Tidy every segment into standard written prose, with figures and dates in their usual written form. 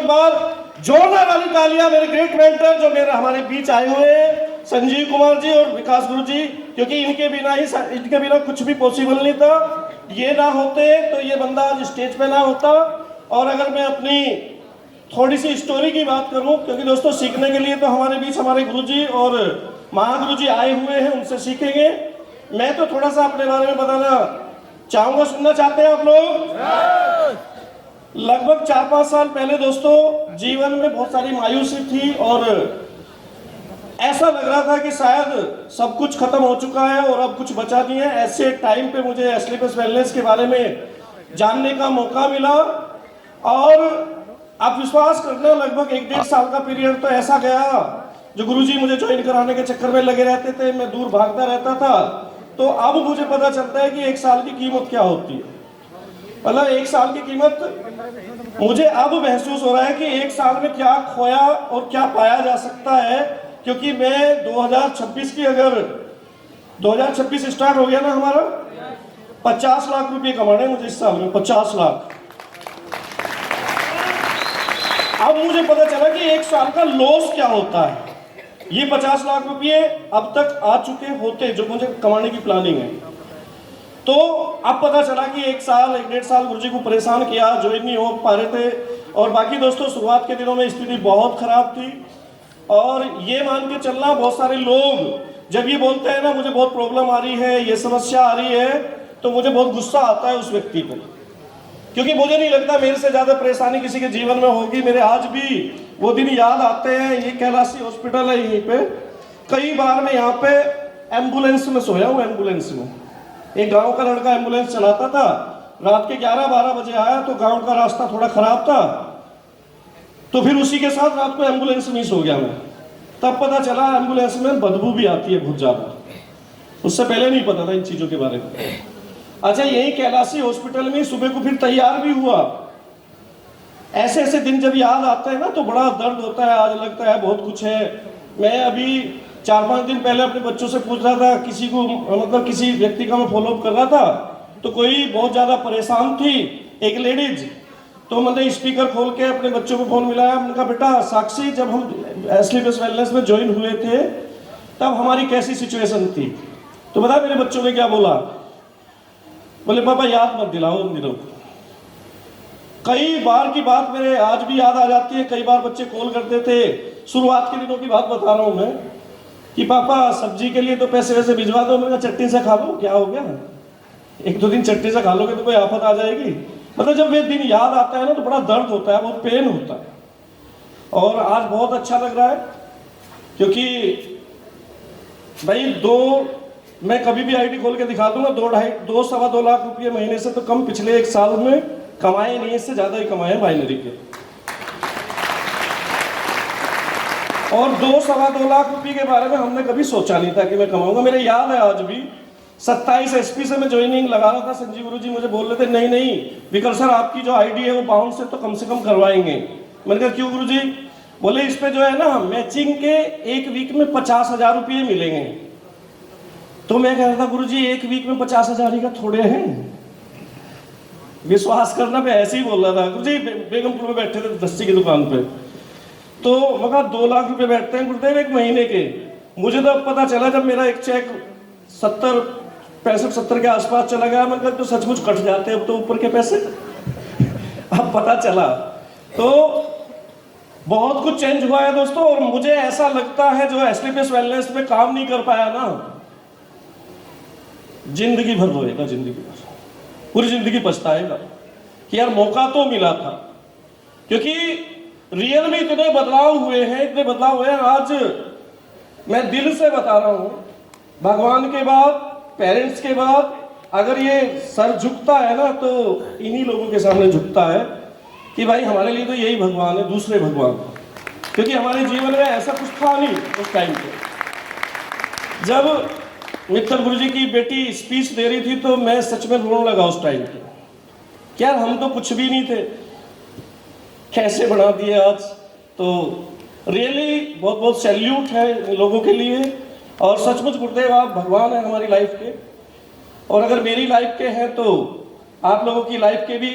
बार जोरदार वाली तालियां मेरे ग्रेट मेंटर जो मेरे हमारे बीच आए हुए हैं, संजीव कुमार जी और विकास गुरु जी, क्योंकि इनके बिना कुछ भी पॉसिबल नहीं था। ये ना होते तो ये बंदा आज स्टेज पे ना होता। और अगर मैं अपनी थोड़ी सी स्टोरी की बात करूं, क्योंकि दोस्तों सीखने के लिए तो हमारे बीच हमारे गुरुजी और महागुरु जी आए हुए हैं, उनसे सीखेंगे। मैं तो थोड़ा सा अपने बारे में बताना चाहूंगा, सुनना चाहते हैं आप लोग? लगभग 4-5 साल पहले दोस्तों जीवन में बहुत सारी मायूसी थी और ऐसा लग रहा था कि शायद सब कुछ खत्म हो चुका है और अब कुछ बचा नहीं है। ऐसे टाइम पे मुझे एस्लीपियस वेलनेस के बारे में जानने का मौका मिला और आप विश्वास करना लगभग 1-1.5 साल का पीरियड तो ऐसा गया, जो गुरुजी मुझे ज्वाइन कराने के चक्कर में लगे रहते थे, मैं दूर भागता रहता था। तो अब मुझे पता चलता है कि 1 साल की कीमत क्या होती है। मतलब 1 साल की कीमत मुझे अब महसूस हो रहा है कि 1 साल में क्या खोया और क्या पाया जा सकता है। क्योंकि मैं 2026 की, अगर 2026 स्टार्ट हो गया ना हमारा, 50 लाख रुपए कमाने मुझे इस साल में, 50 लाख। अब मुझे पता चला कि 1 साल का लॉस क्या होता है। ये 50 लाख रुपए अब तक आ चुके होते जो मुझे कमाने की प्लानिंग है। तो अब पता चला कि 1 साल 1-1.5 साल गुरुजी को परेशान किया, ज्वाइन नहीं हो पा रहे थे। और बाकी दोस्तों शुरुआत के दिनों में स्थिति बहुत खराब थी और ये मान के चलना, बहुत सारे लोग जब ये बोलते हैं ना मुझे बहुत प्रॉब्लम आ रही है, ये समस्या आ रही है, तो मुझे बहुत गुस्सा आता है उस व्यक्ति पर, क्योंकि मुझे नहीं लगता मेरे से ज्यादा परेशानी किसी के जीवन में होगी। मेरे आज भी वो दिन याद आते हैं। ये कैलाशी हॉस्पिटल है, यहीं पे कई बार मैं यहाँ पे एम्बुलेंस में सोया हूँ। एम्बुलेंस में एक गांव का लड़का एम्बुलेंस चलाता था, रात के 11-12 बजे आया तो गांव का रास्ता थोड़ा खराब था, तो फिर उसी के साथ रात को एम्बुलेंस मिस हो गया मैं। तब पता चला एम्बुलेंस में बदबू भी आती है बहुत ज्यादा, उससे पहले नहीं पता था इन चीजों के बारे में। अच्छा, यही कैलाशी हॉस्पिटल में सुबह को फिर तैयार भी हुआ। ऐसे ऐसे दिन जब याद आते हैं ना तो बड़ा दर्द होता है। आज लगता है बहुत कुछ है। मैं अभी 4-5 दिन पहले अपने बच्चों से पूछ रहा था, किसी को मतलब किसी व्यक्ति का मैं फॉलोअप कर रहा था, तो कोई बहुत ज्यादा परेशान थी, एक लेडीज। तो मैंने स्पीकर खोल के अपने बच्चों को फोन मिलाया। मैंने कहा बेटा साक्षी, जब हम एस्लीपियस वेलनेस में ज्वाइन हुए थे तब हमारी कैसी सिचुएशन थी? तो बता मेरे बच्चों ने क्या बोला? बोले पापा याद मत दिलाओ उन दिनों। कई बार की बात मेरे आज भी याद आ जाती है। कई बार बच्चे कॉल करते थे, शुरुआत के दिनों की बात बता रहा हूं मैं, कि पापा सब्जी के लिए तो पैसे वैसे भिजवा दो। मैंने कहा चटनी से खा लो, क्या हो गया, 1-2 दिन चटनी से खा लोगे तो कोई आफत आ जाएगी। मतलब जब ये दिन याद आता है ना तो बड़ा दर्द होता है, बहुत पेन होता है। और आज बहुत अच्छा लग रहा है क्योंकि भाई मैं कभी भी आईडी खोल के दिखा दूंगा, 2-2.5 लाख रुपये महीने से तो कम पिछले 1 साल में कमाए नहीं, इससे ज्यादा ही कमाए बाइनरी के। और 2-2.25 लाख रुपए के बारे में हमने कभी सोचा नहीं था कि मैं कमाऊंगा। मेरे याद है आज भी 27 SP से मैं ज्वाइनिंग लगा रहा था। संजीव गुरु जी मुझे बोल रहे थे नहीं विकर सर आपकी जो आईडी है वो बाउंड से तो कम करवाएंगे। मैंने कहा क्यों गुरु जी? बोले इस पे जो है ना मैचिंग के 1 वीक में 50,000 रुपये मिलेंगे। तो मैं कह रहा था गुरु जी 1 वीक में 50,000 ही का थोड़े हैं, विश्वास करना। मैं ऐसे ही बोल रहा था। गुरु जी बेगमपुर में बैठे थे दस्ती की दुकान पे, तो मैं कहा 2 लाख रुपए बैठते हैं गुरुदेव 1 महीने के। मुझे तो अब पता चला जब मेरा एक चेक 65-70 के आसपास चला गया। मैं कहा तो सचमुच कट जाते हैं अब तो ऊपर के पैसे। अब पता चला। तो बहुत कुछ चेंज हुआ है दोस्तों। और मुझे ऐसा लगता है जो एस्लीपियस वेलनेस में काम नहीं कर पाया ना, जिंदगी भर रोएगा, जिंदगी भर, पूरी जिंदगी पछताएगा कि यार मौका तो मिला था। क्योंकि रियल में इतने बदलाव हुए हैं, इतने बदलाव हुए हैं। आज मैं दिल से बता रहा हूं, भगवान के बाद, पेरेंट्स के बाद अगर ये सर झुकता है ना तो इन्हीं लोगों के सामने झुकता है कि भाई हमारे लिए तो यही भगवान है, दूसरे भगवान। क्योंकि हमारे जीवन में ऐसा कुछ था नहीं उस टाइम पे। जब मित्तल गुरु जी की बेटी स्पीच दे रही थी तो मैं सच में रोने लगा उस टाइम पे। क्या हम तो कुछ भी नहीं थे, कैसे बना दिए आज। तो रियली बहुत बहुत सैल्यूट है इन लोगों के लिए। और सचमुच गुरुदेव आप भगवान है हमारी लाइफ के। और अगर मेरी लाइफ के हैं तो आप लोगों की लाइफ के भी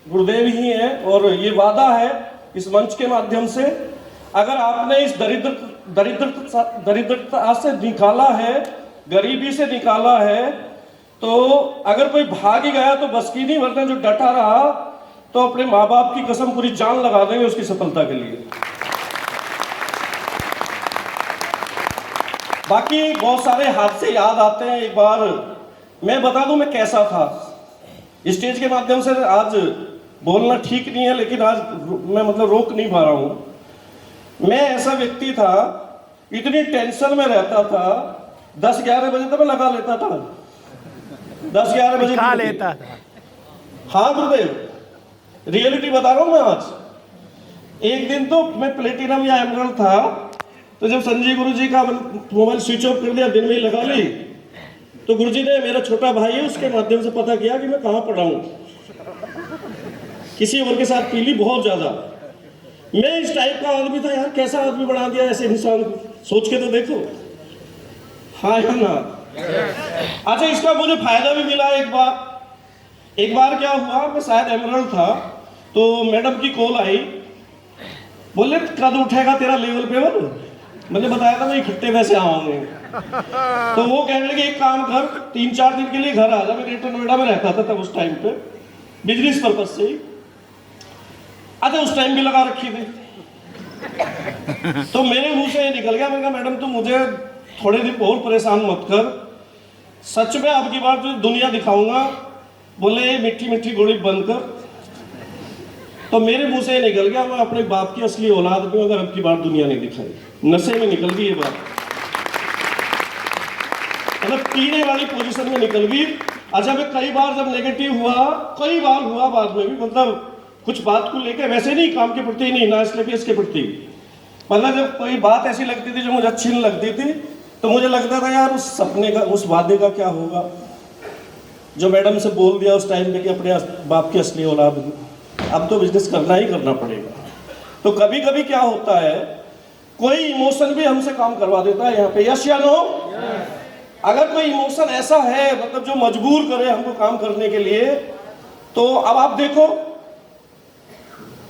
गुरुदेव ही हैं। और ये वादा है इस मंच के माध्यम से, अगर आपने इस दरिद्रता से निकाला है, गरीबी से निकाला है, तो अगर कोई भाग ही गया तो बस की नहीं, वरना जो डटा रहा तो अपने माँ बाप की कसम पूरी जान लगा देंगे उसकी सफलता के लिए। बाकी बहुत सारे हादसे याद आते हैं। एक बार मैं बता दूं मैं कैसा था। स्टेज के माध्यम से आज बोलना ठीक नहीं है, लेकिन आज मैं मतलब रोक नहीं पा रहा हूं। मैं ऐसा व्यक्ति था, इतनी टेंशन में रहता था, 10-11 बजे तक मैं लगा लेता था, 10-11 बजे खा लेता था। हाँ गुरुदेव, रियलिटी बता रहा हूं मैं आज। एक दिन तो मैं प्लेटिनम या एमरल्ड था, तो जब संजय गुरु जी का मोबाइल स्विच ऑफ कर दिया, दिन में ही लगा ली, तो गुरु जी ने, मेरा छोटा भाई है, उसके माध्यम से पता किया कि मैं कहाँ पड़ा हूँ। किसी और के साथ पी ली बहुत ज्यादा। मैं इस टाइप का आदमी था यार, कैसा आदमी बना दिया ऐसे इंसान को, सोच के तो देखो। हाँ या ना? अच्छा, इसका मुझे फायदा भी मिला। एक बार क्या हुआ, मैं शायद एमरल्ड था, तो मैडम की कॉल आई, बोले कद उठेगा तेरा लेवल पे वो। मैंने बताया था मैं इकट्ठे वैसे आऊंगे, तो वो कहने लगे एक काम कर, 3-4 दिन के लिए घर आ जा। मैं ग्रेटर नोएडा में रहता था तब उस टाइम पे, बिजनेस पर्पज से ही। अच्छा, उस टाइम भी लगा रखी थी, तो मेरे मुंह से निकल गया, मैंने कहा मैडम तुम मुझे थोड़े दिन और परेशान मत कर, सच में अब की बार तुझे दुनिया दिखाऊंगा। बोले मीठी मीठी गोली बंद कर। तो मेरे मुंह से निकल गया मैं अपने बाप की असली औलाद हूं, अगर अब की बार दुनिया नहीं दिखाई। नशे में निकल गई ये बात, मतलब पीने वाली पोजीशन में निकल गई। अच्छा, मैं कई बार जब नेगेटिव हुआ, कई बार हुआ बाद में भी, मतलब कुछ बात को लेकर, वैसे नहीं काम के प्रति नहीं, ना इसलिए इसके प्रति, मतलब जब कोई बात ऐसी लगती थी जो मुझे अच्छी नहीं लगती थी, तो मुझे लगता था यार उस सपने का, उस वादे का क्या होगा जो मैडम से बोल दिया उस टाइम पे कि अपने बाप की असली औलाद हूं, अब तो बिजनेस करना ही करना पड़ेगा। तो कभी कभी क्या होता है, कोई इमोशन भी हमसे काम करवा देता है यहाँ पे। यस या नो? अगर कोई इमोशन ऐसा है मतलब जो मजबूर करे हमको काम करने के लिए, तो अब आप देखो,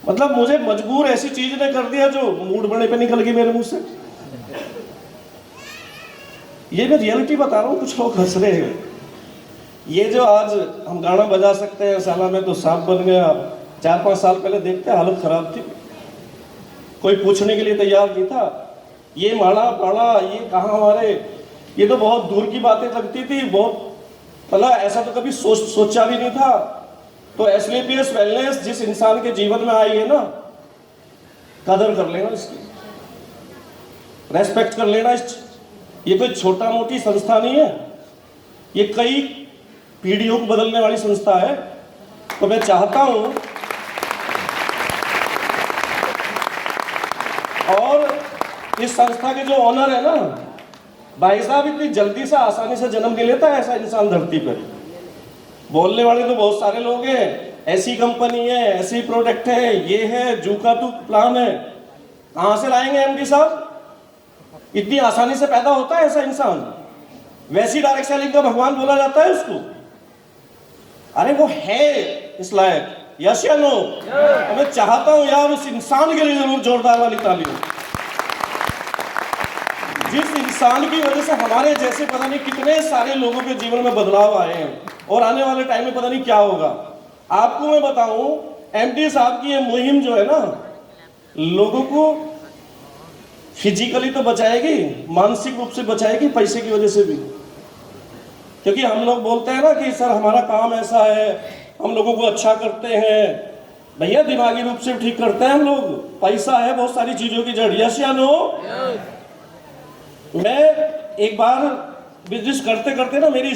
मतलब मुझे मजबूर ऐसी चीज ने कर दिया जो मूड बने पे निकल गई मेरे मुंह से। ये मैं रियलिटी बता रहा हूँ, कुछ लोग हंस रहे हैं। ये जो आज हम गाना बजा सकते हैं, साला में तो सांप बन गया, 4-5 साल पहले देखते हालत खराब थी, कोई पूछने के लिए तैयार नहीं था। ये माड़ा पाड़ा, ये कहाँ हमारे, ये तो बहुत दूर की बातें लगती थी, बहुत मतलब ऐसा तो कभी सोचा भी नहीं था। तो एसलीपीएस वेलनेस जिस इंसान के जीवन में आई है ना, कदर कर लेना इसकी, रेस्पेक्ट कर लेना। ये कोई छोटा मोटी संस्था नहीं है, ये कई पीढ़ियों को बदलने वाली संस्था है। तो मैं चाहता हूं, और इस संस्था के जो ऑनर है ना, भाई साहब इतनी जल्दी से आसानी से जन्म नहीं लेता ऐसा इंसान धरती पर। बोलने वाले तो बहुत सारे लोग हैं, ऐसी कंपनी है, ऐसी प्रोडक्ट है, ये है, जूका तू प्लान है। कहां से लाएंगे एमडी साहब? इतनी आसानी से पैदा होता है ऐसा इंसान? वैसी डायरेक्ट सेलिंग का भगवान बोला जाता है उसको? अरे वो है इस लायक। यस या नो? मैं चाहता हूं यार उस इंसान के लिए जरूर जोरदार वाली ताली हो, जिस इंसान की वजह से हमारे जैसे पता नहीं कितने सारे लोगों के जीवन में बदलाव आए हैं, और आने वाले टाइम में पता नहीं क्या होगा। आपको मैं बताऊं, एमडी साहब की ये मुहिम जो है ना, लोगों को फिजिकली तो बचाएगी, मानसिक रूप से बचाएगी, पैसे की वजह से भी। क्योंकि हम लोग बोलते हैं ना कि सर हमारा काम ऐसा है, हम लोगों को अच्छा करते हैं। भैया दिमागी रूप से ठीक करते हैं हम लोग, पैसा है बहुत सारी चीजों की जड़। यस या नो? मैं एक बार बिजनेस करते करते ना, मेरी